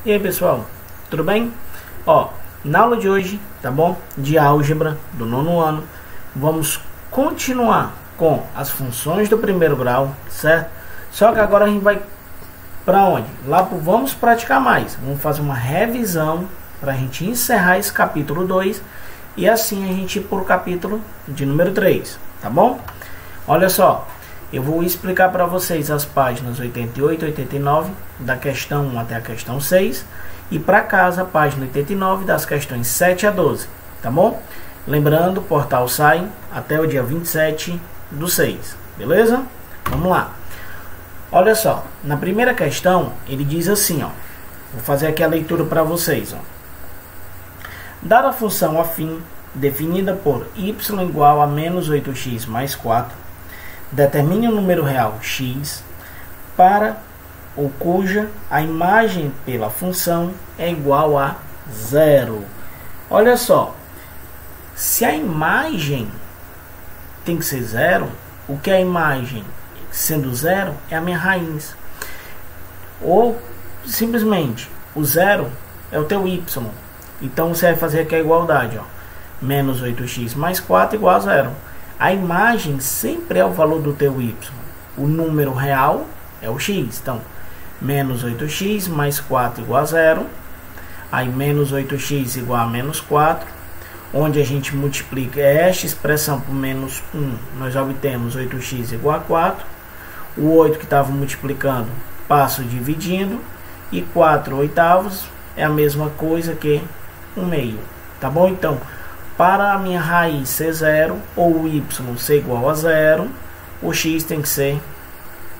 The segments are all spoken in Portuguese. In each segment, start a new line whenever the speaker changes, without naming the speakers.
E aí pessoal, tudo bem? Ó, na aula de hoje, tá bom? De álgebra do nono ano, vamos continuar com as funções do primeiro grau, certo? Só que agora a gente vai para onde? Lá pro vamos praticar mais. Vamos fazer uma revisão para a gente encerrar esse capítulo 2 e assim a gente ir para o capítulo de número 3, tá bom? Olha só, eu vou explicar para vocês as páginas 88 e 89 da questão 1 até a questão 6 e para casa a página 89 das questões 7 a 12, tá bom? Lembrando, o portal sai até o dia 27/6, beleza? Vamos lá. Olha só, na primeira questão ele diz assim, ó, vou fazer aqui a leitura para vocês, ó. Dada a função afim definida por y igual a menos 8x mais 4, determine o número real x para ou cuja a imagem pela função é igual a 0. Olha só, se a imagem tem que ser 0, o que é a imagem sendo 0 é a minha raiz. Ou simplesmente o 0 é o teu y. Então você vai fazer aqui a igualdade, ó. Menos 8x mais 4 igual a 0. A imagem sempre é o valor do teu y. O número real é o x. Então, menos 8x mais 4 igual a 0. Aí, menos 8x igual a menos 4. Onde a gente multiplica esta expressão por menos 1, nós obtemos 8x igual a 4. O 8 que estava multiplicando, passo dividindo. E 4/8 é a mesma coisa que 1/2. Tá bom? Então, para a minha raiz ser 0 ou o y ser igual a 0, o x tem que ser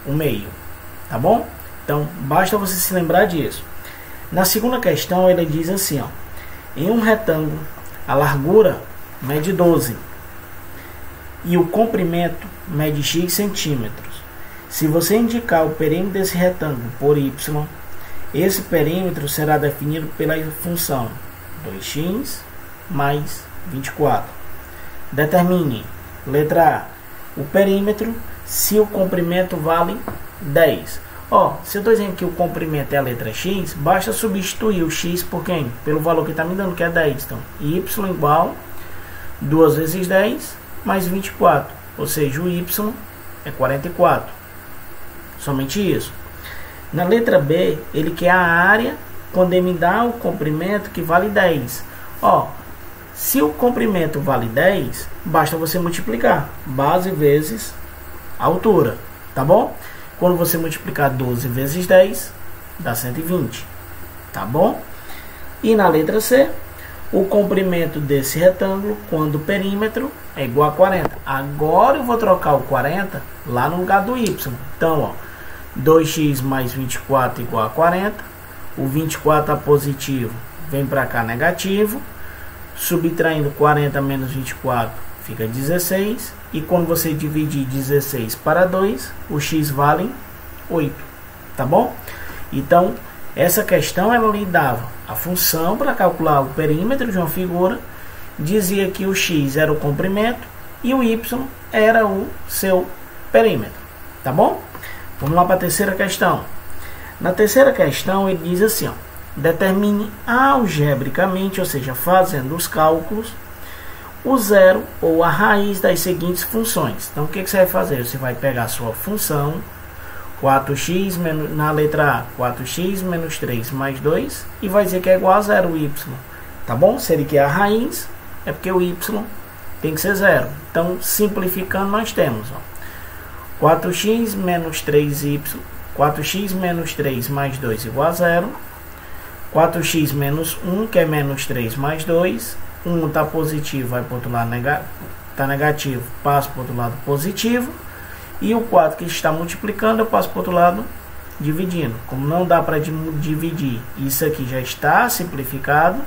1/2. Tá bom? Então, basta você se lembrar disso. Na segunda questão, ele diz assim, ó. Em um retângulo, a largura mede 12 e o comprimento mede x centímetros. Se você indicar o perímetro desse retângulo por y, esse perímetro será definido pela função 2x mais 24. Determine, letra A, o perímetro se o comprimento vale 10. Ó, se eu estou dizendo que o comprimento é a letra x, basta substituir o x por quem? Pelo valor que está me dando, que é 10. Então, y igual 2 vezes 10 mais 24. Ou seja, o y é 44. Somente isso. Na letra B, ele quer a área quando ele me dá o comprimento que vale 10. Ó, se o comprimento vale 10, basta você multiplicar base vezes altura, tá bom? Quando você multiplicar 12 vezes 10, dá 120, tá bom? E na letra C, o comprimento desse retângulo, quando o perímetro é igual a 40. Agora eu vou trocar o 40 lá no lugar do y. Então, ó, 2x mais 24 igual a 40. O 24 está positivo, vem para cá negativo. Subtraindo 40 menos 24 fica 16. E quando você dividir 16 para 2, o x vale 8. Tá bom? Então, essa questão ela lhe dava a função para calcular o perímetro de uma figura. Dizia que o x era o comprimento e o y era o seu perímetro. Tá bom? Vamos lá para a terceira questão. Na terceira questão, ele diz assim, ó. Determine algebricamente, ou seja, fazendo os cálculos, o zero ou a raiz das seguintes funções. Então, o que você vai fazer? Você vai pegar a sua função, 4x, na letra A, 4x menos 3 mais 2, e vai dizer que é igual a 0 o y. Tá bom? Se ele quer a raiz, é porque o y tem que ser 0. Então, simplificando, nós temos, ó, 4x menos 3y, 4x menos 3 mais 2 igual a 0. 4x menos 1, que é menos 3 mais 2. 1 está positivo, vai para o outro lado tá negativo, passo para o outro lado positivo. E o 4 que está multiplicando, eu passo para o outro lado dividindo. Como não dá para dividir, isso aqui já está simplificado.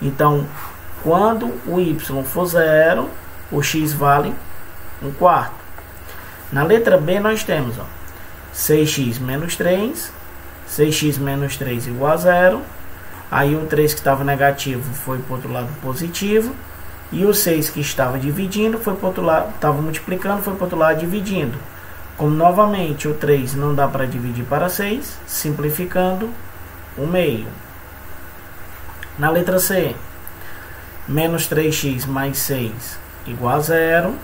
Então, quando o y for 0, o x vale 1/4. Na letra B nós temos, ó, 6x menos 3. 6x menos 3 igual a 0. Aí o 3 que estava negativo foi para o outro lado positivo. E o 6 que estava dividindo foi para o outro lado, estava multiplicando, foi para o outro lado dividindo. Como novamente o 3 não dá para dividir para 6, simplificando, o meio. Na letra C, menos 3x mais 6 igual a 0.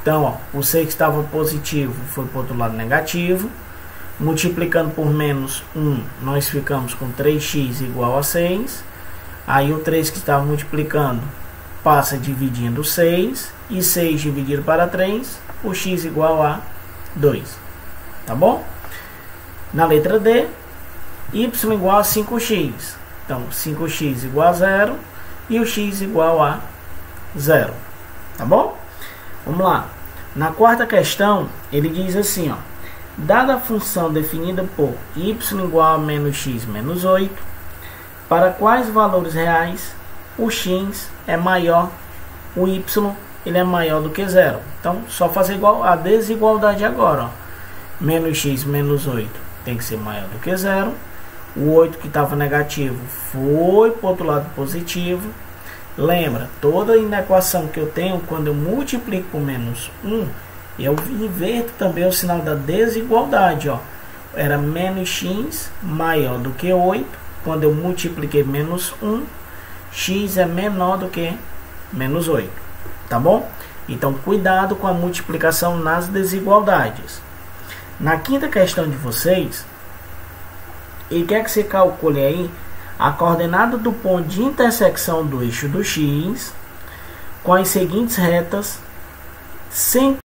Então, ó, o 6 que estava positivo foi para o outro lado negativo. Multiplicando por menos 1, nós ficamos com 3x igual a 6. Aí o 3 que estava multiplicando passa dividindo 6. E 6 dividido para 3, o x igual a 2. Tá bom? Na letra D, y igual a 5x. Então, 5x igual a 0 e o x igual a 0. Tá bom? Vamos lá. Na quarta questão, ele diz assim, ó. Dada a função definida por y igual a menos x menos 8, para quais valores reais o x é maior, o y ele é maior do que 0. Então, só fazer igual a desigualdade agora, ó. Menos x menos 8 tem que ser maior do que 0. O 8 que estava negativo foi para o outro lado positivo. Lembra, toda inequação que eu tenho, quando eu multiplico por menos 1, eu inverto também o sinal da desigualdade. Ó. Era menos x maior do que 8. Quando eu multipliquei menos 1, x é menor do que menos 8. Tá bom? Então, cuidado com a multiplicação nas desigualdades. Na quinta questão de vocês, ele quer que você calcule aí a coordenada do ponto de intersecção do eixo do x com as seguintes retas sem